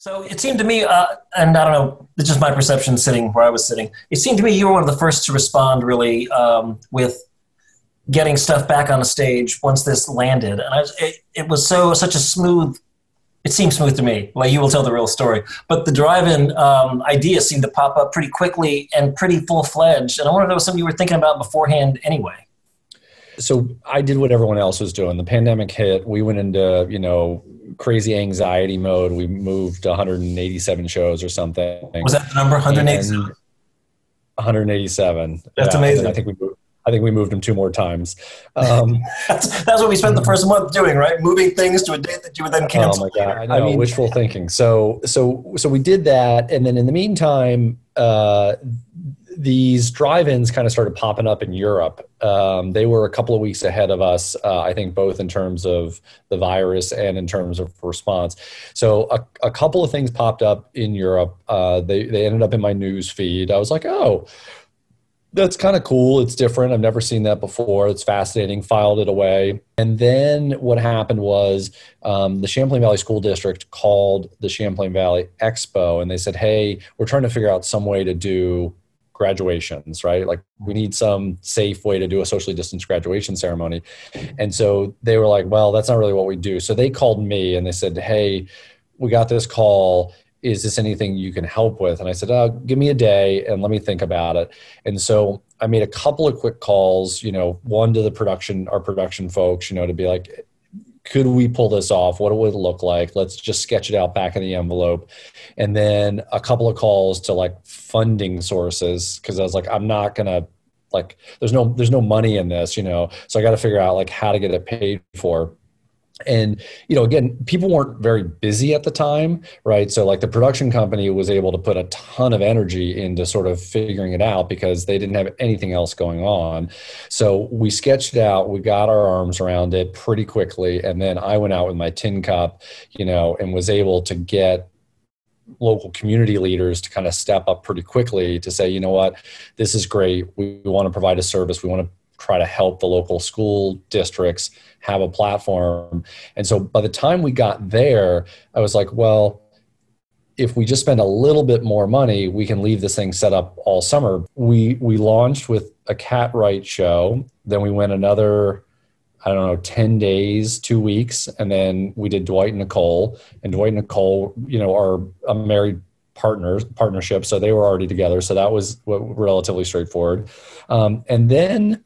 So it seemed to me, and I don't know, it's just my perception sitting where I was sitting. It seemed to me you were one of the first to respond really with getting stuff back on the stage once this landed. And it was such a smooth, it seemed smooth to me. Well, you will tell the real story. But the drive-in idea seemed to pop up pretty quickly and pretty full-fledged. And I want to know something you were thinking about beforehand anyway. So I did what everyone else was doing. The pandemic hit. We went into, crazy anxiety mode. We moved 187 shows or something. Was that the number, 187? 187. That's amazing. I think we moved them 2 more times. That's what we spent the first month doing, right? Moving things to a date that you would then cancel. Oh my God! I know, wishful thinking. So we did that, and then in the meantime, these drive-ins kind of started popping up in Europe. They were a couple of weeks ahead of us, I think, both in terms of the virus and in terms of response. So a couple of things popped up in Europe. They ended up in my news feed. I was like, oh, that's kind of cool. It's different. I've never seen that before. It's fascinating. Filed it away. And then what happened was the Champlain Valley School District called the Champlain Valley Expo, and they said, hey, we're trying to figure out some way to do graduations, right? Like we need some safe way to do a socially distanced graduation ceremony. And so they were like, well, that's not really what we do. So they called me and they said, hey, we got this call. Is this anything you can help with? And I said, give me a day and let me think about it. And so I made a couple of quick calls, one to our production folks, to be like, could we pull this off? What would it look like? Let's just sketch it out back in the envelope. And then a couple of calls to like funding sources. Cause I was like, I'm not going to there's no money in this, so I got to figure out like how to get it paid for. And, again, people weren't very busy at the time, right? So like the production company was able to put a ton of energy into sort of figuring it out because they didn't have anything else going on. So we sketched it out, we got our arms around it pretty quickly. And then I went out with my tin cup, and was able to get local community leaders to kind of step up pretty quickly to say, you know what, this is great. We want to provide a service. We want to try to help the local school districts have a platform. And so by the time we got there, I was like, well, if we just spend a little bit more money, we can leave this thing set up all summer. We launched with a cat right show. Then we went another, 10 days, 2 weeks. And then we did Dwight and Nicole. And Dwight and Nicole, are a married partnership. So they were already together. So that was relatively straightforward. And then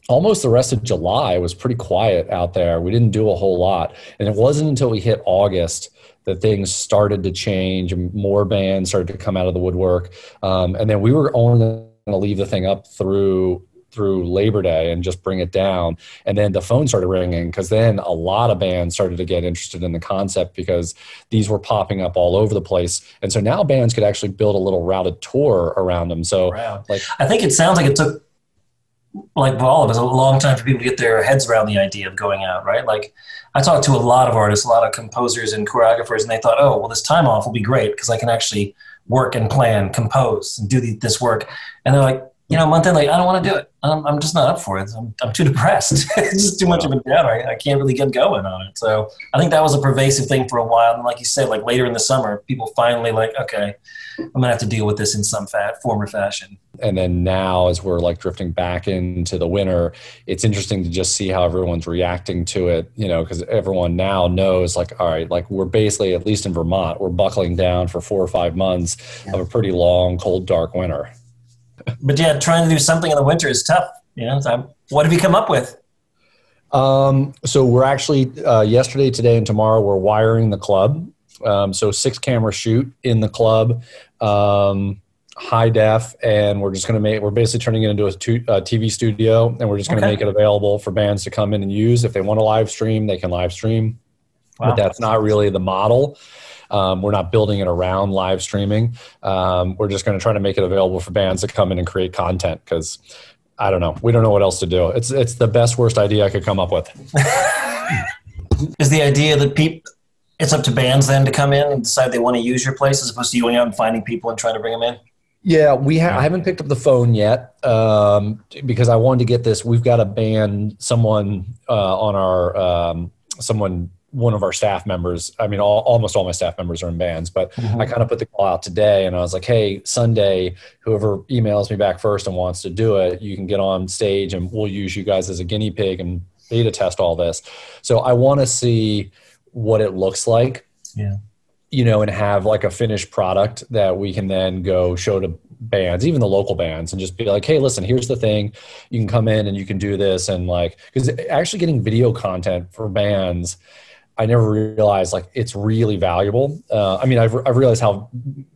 almost the rest of July was pretty quiet out there. We didn't do a whole lot. And it wasn't until we hit August that things started to change and more bands started to come out of the woodwork. And then we were only going to leave the thing up through Labor Day and just bring it down. And then the phone started ringing because then a lot of bands started to get interested in the concept because these were popping up all over the place. And so now bands could actually build a little routed tour around them. So I think it sounds like it took, like for all of us, a long time for people to get their heads around the idea of going out, right? Like I talked to a lot of artists, a lot of composers and choreographers, and they thought, oh, well, this time off will be great because I can actually work and plan, compose, and do this work. And they're like, a month in, like, I don't want to do it. I'm just not up for it. I'm too depressed. It's just too much of a downer. I can't really get going on it. So I think that was a pervasive thing for a while. And like you said, like later in the summer, people finally like, okay, I'm going to have to deal with this in some form or fashion. And then now as we're like drifting back into the winter, it's interesting to just see how everyone's reacting to it, because everyone now knows like, all right, like we're basically, at least in Vermont, we're buckling down for 4 or 5 months of a pretty long, cold, dark winter. But yeah, trying to do something in the winter is tough. So what have you come up with? So we're actually, yesterday, today, and tomorrow, we're wiring the club. So 6 camera shoot in the club, high def, and we're basically turning it into a TV studio, and we're just going to make it available for bands to come in and use. If they want to live stream, they can live stream. Wow. But that's not really the model. We're not building it around live streaming. We're just going to try to make it available for bands to come in and create content because, I don't know, we don't know what else to do. It's the best, worst idea I could come up with. Is the idea that it's up to bands then to come in and decide they want to use your place as opposed to you going out and finding people and trying to bring them in? Yeah, I haven't picked up the phone yet because I wanted to get this. We've got a band, someone on our someone one of our staff members, I mean, almost all my staff members are in bands, but Mm-hmm. I kind of put the call out today and I was like, hey, Sunday, whoever emails me back first and wants to do it, you can get on stage and we'll use you guys as a guinea pig and beta test all this. So I want to see what it looks like, and have like a finished product that we can then go show to bands, even the local bands, and just be like, hey, listen, here's the thing. You can come in and you can do this. And like, because actually getting video content for bands, I never realized like it's really valuable. I mean, I've realized how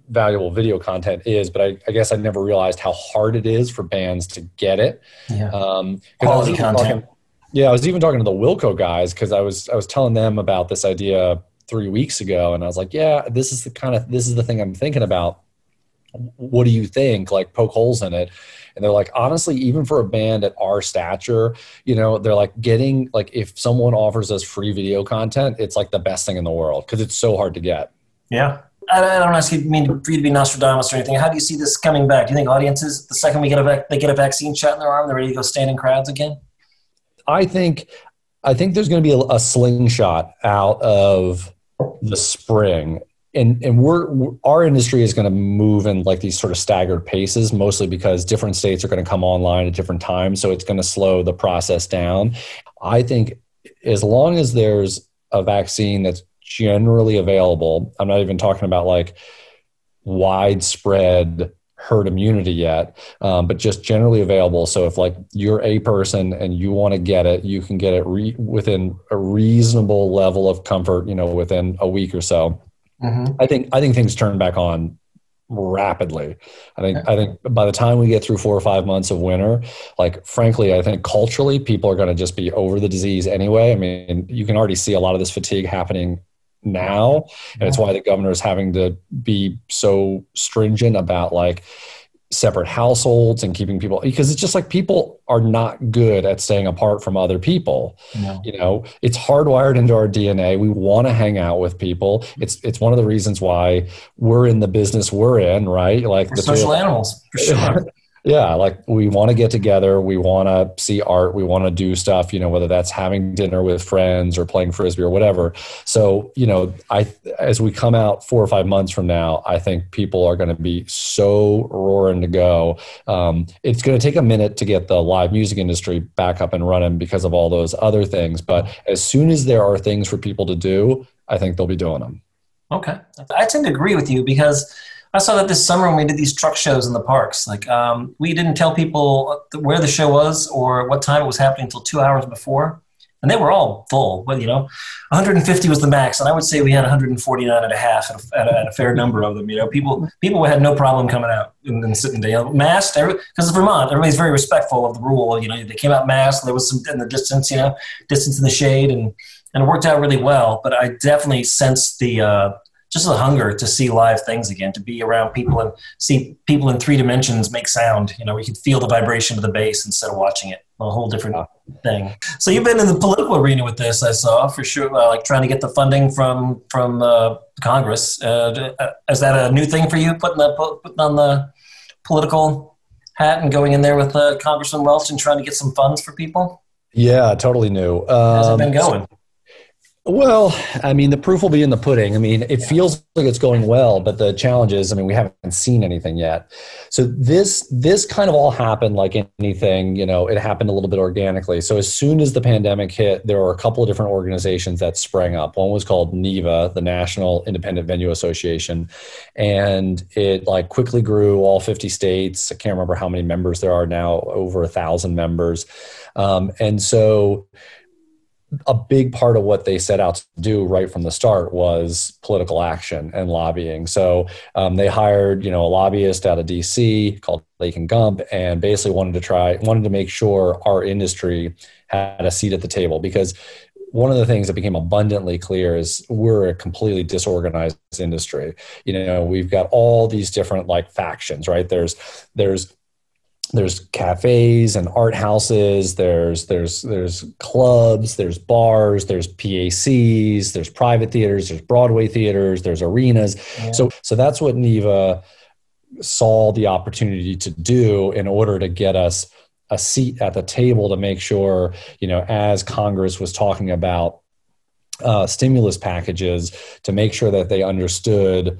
valuable video content is, but I guess I never realized how hard it is for bands to get it. Quality content. I was even talking to the Wilco guys because I was telling them about this idea 3 weeks ago, and I was like, yeah, this is the thing I'm thinking about. What do you think? Like, poke holes in it. And they're like, honestly, even for a band at our stature, they're like getting, like, if someone offers us free video content, it's like the best thing in the world because it's so hard to get. Yeah. I don't ask you, for you to be Nostradamus or anything. How do you see this coming back? Do you think audiences, the second they get a vaccine shot in their arm, they're ready to go stand in crowds again? I think there's going to be a slingshot out of the spring. And our industry is going to move in like these sort of staggered paces, mostly because different states are going to come online at different times. So it's going to slow the process down. I think as long as there's a vaccine that's generally available, I'm not even talking about like widespread herd immunity yet, but just generally available. So if like you're a person and you want to get it, you can get it within a reasonable level of comfort, within a week or so. Mm-hmm. I think things turn back on rapidly. I think by the time we get through 4 or 5 months of winter, like frankly, I think culturally people are going to just be over the disease anyway. I mean, you can already see a lot of this fatigue happening now, and it's why the governor is having to be so stringent about like separate households and keeping people, because it's just like people are not good at staying apart from other people. No. It's hardwired into our DNA. We want to hang out with people. It's one of the reasons why we're in the business we're in, right? Like we're social animals, for sure. Yeah, like we want to get together, we want to see art, we want to do stuff, whether that's having dinner with friends or playing Frisbee or whatever. So, as we come out 4 or 5 months from now, I think people are going to be so roaring to go. It's going to take a minute to get the live music industry back up and running because of all those other things. But as soon as there are things for people to do, I think they'll be doing them. Okay. I tend to agree with you because I saw that this summer when we did these truck shows in the parks. Like, we didn't tell people where the show was or what time it was happening until 2 hours before. And they were all full. But, 150 was the max. And I would say we had 149 and a half at a fair number of them. People had no problem coming out and sitting there. Masked, because it's Vermont. Everybody's very respectful of the rule. They came out masked. There was some in the distance, distance in the shade. And it worked out really well. But I definitely sensed just the hunger to see live things again, to be around people and see people in 3 dimensions make sound. We could feel the vibration of the bass instead of watching it. A whole different thing. So you've been in the political arena with this, I saw, for sure, like trying to get the funding from Congress. Is that a new thing for you, putting on the political hat and going in there with Congressman Welch and trying to get some funds for people? Yeah, totally new. How's it been going? Well, I mean, the proof will be in the pudding. I mean, it feels like it's going well, but the challenge is, we haven't seen anything yet. So this kind of all happened like anything, it happened a little bit organically. So as soon as the pandemic hit, there were a couple of different organizations that sprang up. One was called NIVA, the National Independent Venue Association. And it like quickly grew all 50 states. I can't remember how many members there are now, over 1,000 members. And so a big part of what they set out to do right from the start was political action and lobbying. So they hired, a lobbyist out of DC called Lake and Gump, and basically wanted to make sure our industry had a seat at the table, because one of the things that became abundantly clear is we're a completely disorganized industry. We've got all these different like factions, right? There's cafes and art houses, there's clubs, there's bars, there's PACs, there's private theaters, there's Broadway theaters, there's arenas. Yeah. So that's what NIVA saw the opportunity to do in order to get us a seat at the table, to make sure, as Congress was talking about stimulus packages to make sure that they understood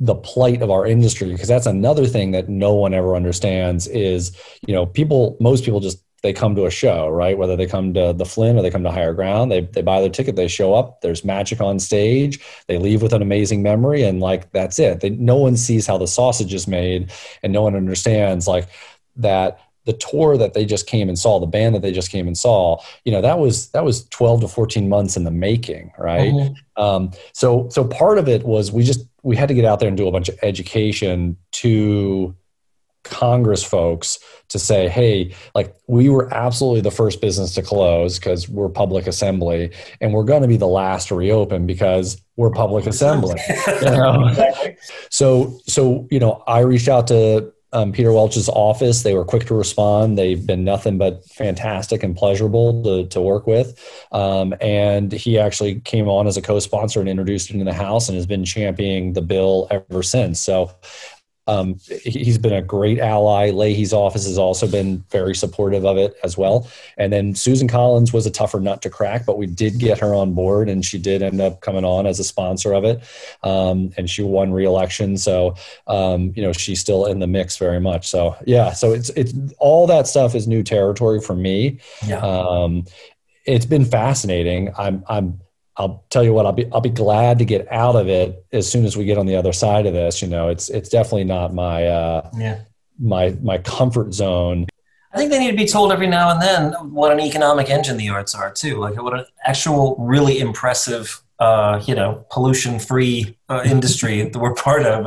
the plight of our industry, because that's another thing that no one ever understands is, most people just, they come to a show, right? Whether they come to the Flynn or they come to Higher Ground, they buy their ticket, they show up, there's magic on stage, they leave with an amazing memory, and like, that's it. No one sees how the sausage is made, and no one understands like that the tour that they just came and saw, the band that they just came and saw, that was 12 to 14 months in the making, right? Mm-hmm. So part of it was we had to get out there and do a bunch of education to Congress folks to say, hey, like, we were absolutely the first business to close because we're public assembly, and we're going to be the last to reopen because we're public assembly. Exactly. So I reached out to Peter Welch's office. They were quick to respond. They've been nothing but fantastic and pleasurable to work with. And he actually came on as a co-sponsor and introduced it in the House and has been championing the bill ever since. So he's been a great ally. Leahy's office has also been very supportive of it as well. And then Susan Collins was a tougher nut to crack, but we did get her on board, and she did end up coming on as a sponsor of it. And she won re-election. So, she's still in the mix very much. So, yeah, so it's all that stuff is new territory for me. Yeah. It's been fascinating. I'll tell you what, I'll be glad to get out of it as soon as we get on the other side of this. It's definitely not my comfort zone. I think they need to be told every now and then what an economic engine the arts are too. Like what an actual really impressive, pollution-free industry that we're part of.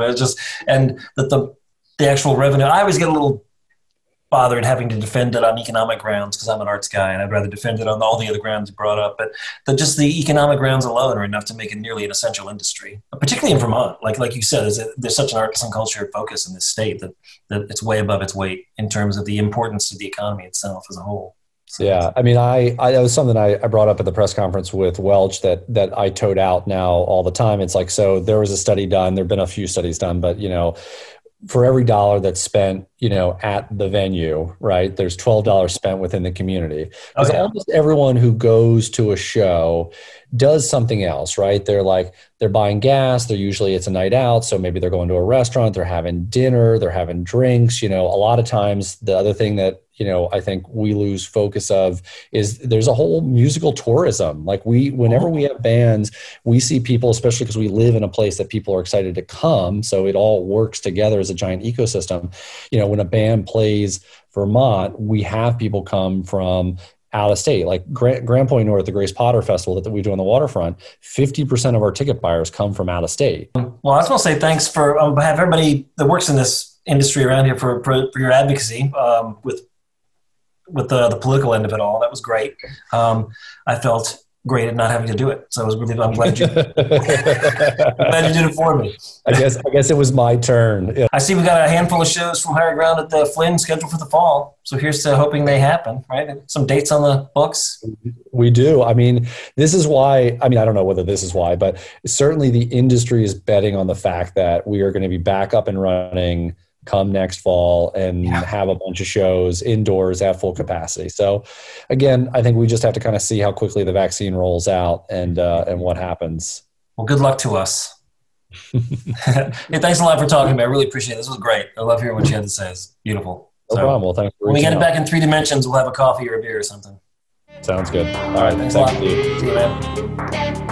And that the actual revenue. I always get a little bothered having to defend it on economic grounds because I'm an arts guy and I'd rather defend it on all the other grounds you brought up. But just the economic grounds alone are enough to make it nearly an essential industry, particularly in Vermont. Like you said, there's such an arts and culture focus in this state that it's way above its weight in terms of the importance to the economy itself as a whole. So yeah, I mean, I that was something I brought up at the press conference with Welch that I tote out now all the time. It's like, so there was a study done, there've been a few studies done, but for every dollar that's spent, at the venue, right, there's $12 spent within the community. Because almost everyone who goes to a show does something else, right? They're buying gas. It's a night out. So maybe they're going to a restaurant, they're having dinner, they're having drinks. A lot of times the other thing that, I think we lose focus of is there's a whole musical tourism. Like whenever we have bands, we see people, especially because we live in a place that people are excited to come. So it all works together as a giant ecosystem. When a band plays Vermont, we have people come from out of state, like Grand Point North, the Grace Potter Festival that we do on the waterfront. 50% of our ticket buyers come from out of state. Well, I just want to say thanks for on behalf of everybody that works in this industry around here for your advocacy with the political end of it all. That was great. I felt great at not having to do it. So I'm glad you did it for me. I guess it was my turn. Yeah. I see we got a handful of shows from Higher Ground at the Flynn scheduled for the fall. So here's to hoping they happen, right? Some dates on the books. We do. I mean, this is why, I don't know whether this is why, but certainly the industry is betting on the fact that we are going to be back up and running come next fall and have a bunch of shows indoors at full capacity. So again, I think we just have to kind of see how quickly the vaccine rolls out and what happens. Well, good luck to us. Hey, thanks a lot for talking to me. I really appreciate it. This was great. I love hearing what you had to say. It's beautiful. No problem. Well, thanks for when we get it back in 3 dimensions, we'll have a coffee or a beer or something. Sounds good. All right. Thanks a lot. You. See you, man.